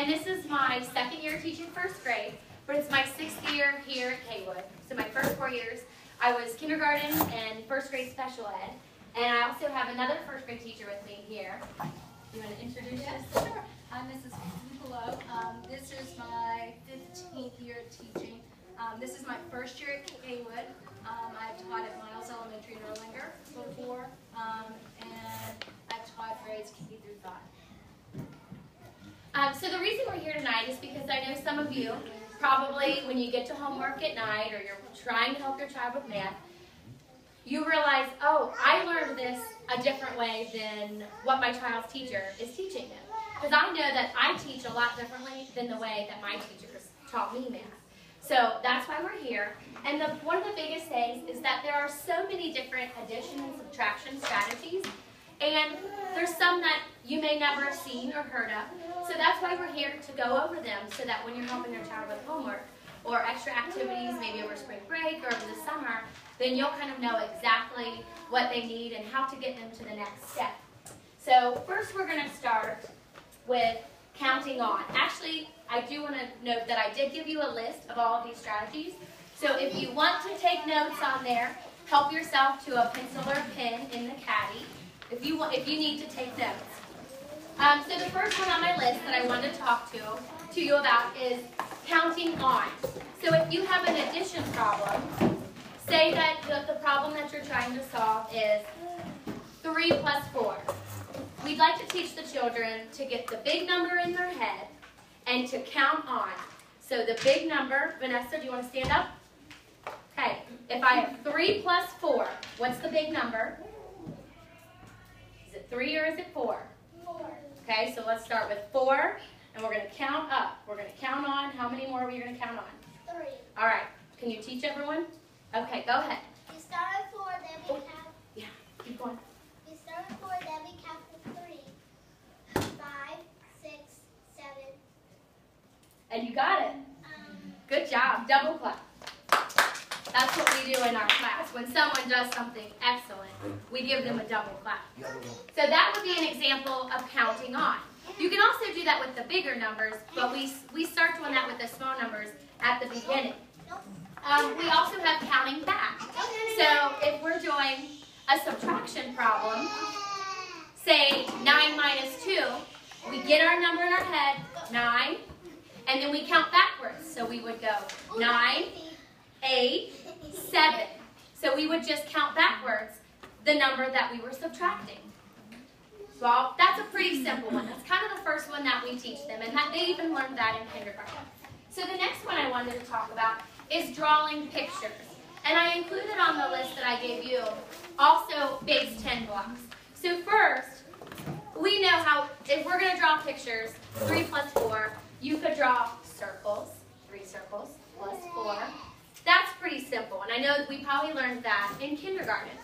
And this is my second year teaching first grade, but it's my 6th year here at Haywood. So my first 4 years, I was kindergarten and first grade special ed. And I also have another first grade teacher with me here. You want to introduce yourself? Sure. I'm Mrs. Hello. This is my 15th year teaching. This is my first year at Haywood. I've taught at Miles Elementary in Erlanger before, and I've taught grades K through 5. So the reason we're here tonight is because I know some of you, probably when you get to homework at night or you're trying to help your child with math, you realize, oh, I learned this a different way than what my child's teacher is teaching them. Because I know that I teach a lot differently than the way that my teachers taught me math. So that's why we're here. And one of the biggest things is that there are so many different addition and subtraction strategies. And there's some that you may never have seen or heard of. So that's why we're here to go over them so that when you're helping your child with homework or extra activities, maybe over spring break or over the summer, then you'll kind of know exactly what they need and how to get them to the next step. So first we're going to start with counting on. Actually, I do want to note that I did give you a list of all of these strategies. So if you want to take notes on there, help yourself to a pencil or pen in the caddy if you need to take notes. So the first one on my list that I wanted to talk to you about is counting on. So if you have an addition problem, say that the problem that you're trying to solve is 3 plus 4. We'd like to teach the children to get the big number in their head and to count on. So the big number, Vanessa, do you want to stand up? Okay, if I have 3 plus 4, what's the big number? Is it 3 or is it 4? 4. Okay, so let's start with 4, and we're going to count up. We're going to count on. How many more are we going to count on? 3. All right, can you teach everyone? Okay, go ahead. We start with 4, then we count. Yeah, keep going. We start with 4, then we count with 3. 5, 6, 7. And you got it. Good job. Double clap. That's what we do in our class. When someone does something excellent, we give them a double clap. So that would be an example of counting on. You can also do that with the bigger numbers, but we start doing that with the small numbers at the beginning. We also have counting back. So if we're doing a subtraction problem, say 9 minus 2, we get our number in our head, 9, and then we count backwards. So we would go 9, 8, 7. So we would just count backwards the number that we were subtracting. Well, that's a pretty simple one. That's kind of the first one that we teach them, and they even learned that in kindergarten. So the next one I wanted to talk about is drawing pictures. And I included on the list that I gave you also base 10 blocks. So first, we know how, if we're going to draw pictures, 3 plus 4, you could draw circles, 3 circles plus 4. That's pretty simple, and I know we probably learned that in kindergarten.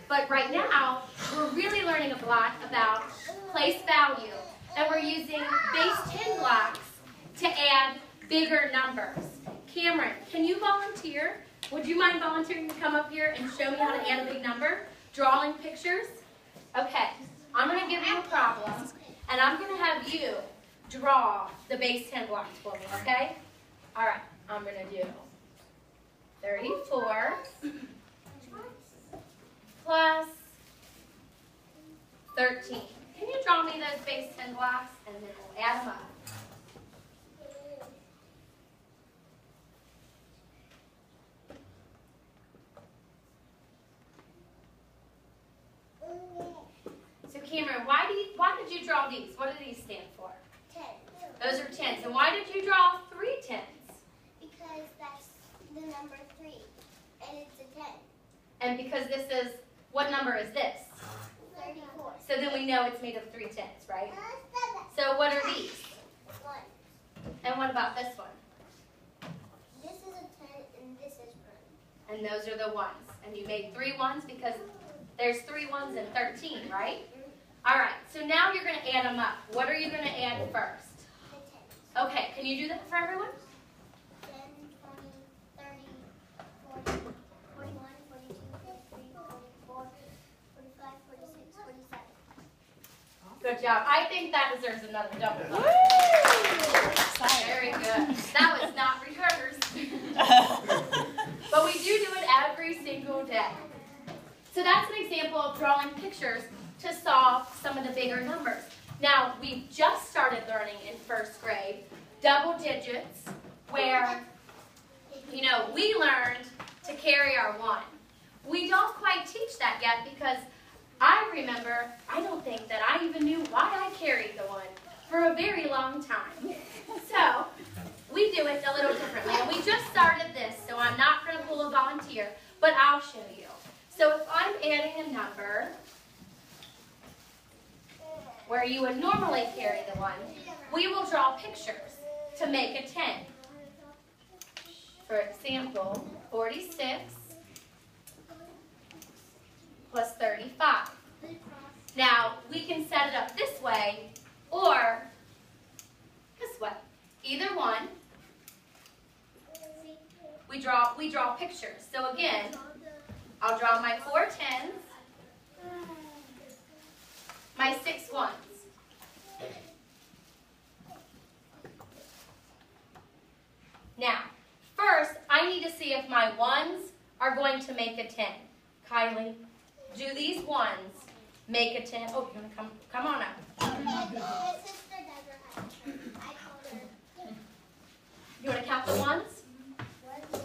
But right now, we're really learning a lot about place value, and we're using base 10 blocks to add bigger numbers. Cameron, can you volunteer? Would you mind volunteering to come up here and show me how to add a big number? Drawing pictures? Okay, I'm going to give you a problem, and I'm going to have you draw the base 10 blocks for me, okay? All right, I'm going to do 34 plus 13. Can you draw me those base 10 blocks, and then we'll add them up. So Cameron, why did you draw these? What do these stand for? 10. Those are 10s. And why did you draw 3 10s? Because that's the number 3, and it's a 10. And because this is, what number is this? 34. So then we know it's made of 3 10s, right? So what are these? 1. And what about this one? This is a 10, and this is 1. And those are the 1s. And you made 3 1s because there's 3 1s and 13, right? All right, so now you're going to add them up. What are you going to add first? The 10. Okay, can you do that for everyone? 10, 20, 30, 40, 41, 42, 43, 44, 45, 46, 47. Good job. I think that deserves another double clap. Very good. That was not rehearsed. But we do it every single day. So that's an example of drawing pictures to solve some of the bigger numbers. Now, we just started learning in first grade double digits, where, we learned to carry our 1. We don't quite teach that yet because I remember, I don't think that I even knew why I carried the 1 for a very long time. So, we do it a little differently. And we just started this, so I'm not going to pull a volunteer, but I'll show you. So if I'm adding a number where you would normally carry the 1, we will draw pictures to make a 10. For example, 46 plus 35. Now, we can set it up this way or this way. Either one. We draw pictures. So again, I'll draw my 4 10s, my 6 1s. Now, first, I need to see if my 1s are going to make a 10. Kylie, do these 1s make a 10? Oh, you want to come on up. My sister doesn't have a turn. I told her. You want to count the 1s? 1, 2, 3,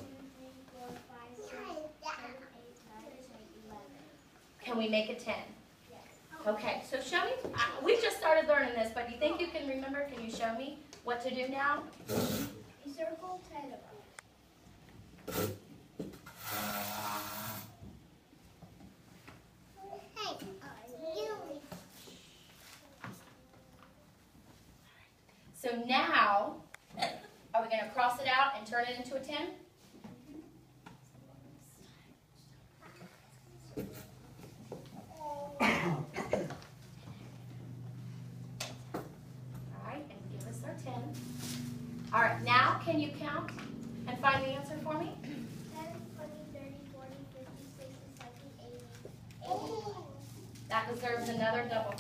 4, 5, 6, 7, 8, 9, 10, 11. Can we make a 10? Yes. Okay, so show me. We just started learning this, but do you think you can remember? Can you show me what to do now? Circle 10 of them. Hey, you. So now, are we going to cross it out and turn it into a 10? Alright, and give us our 10. Alright, now can you count and find the answer for me? 10, 20, 30, 40, 50, 60, 70, 80. That deserves another double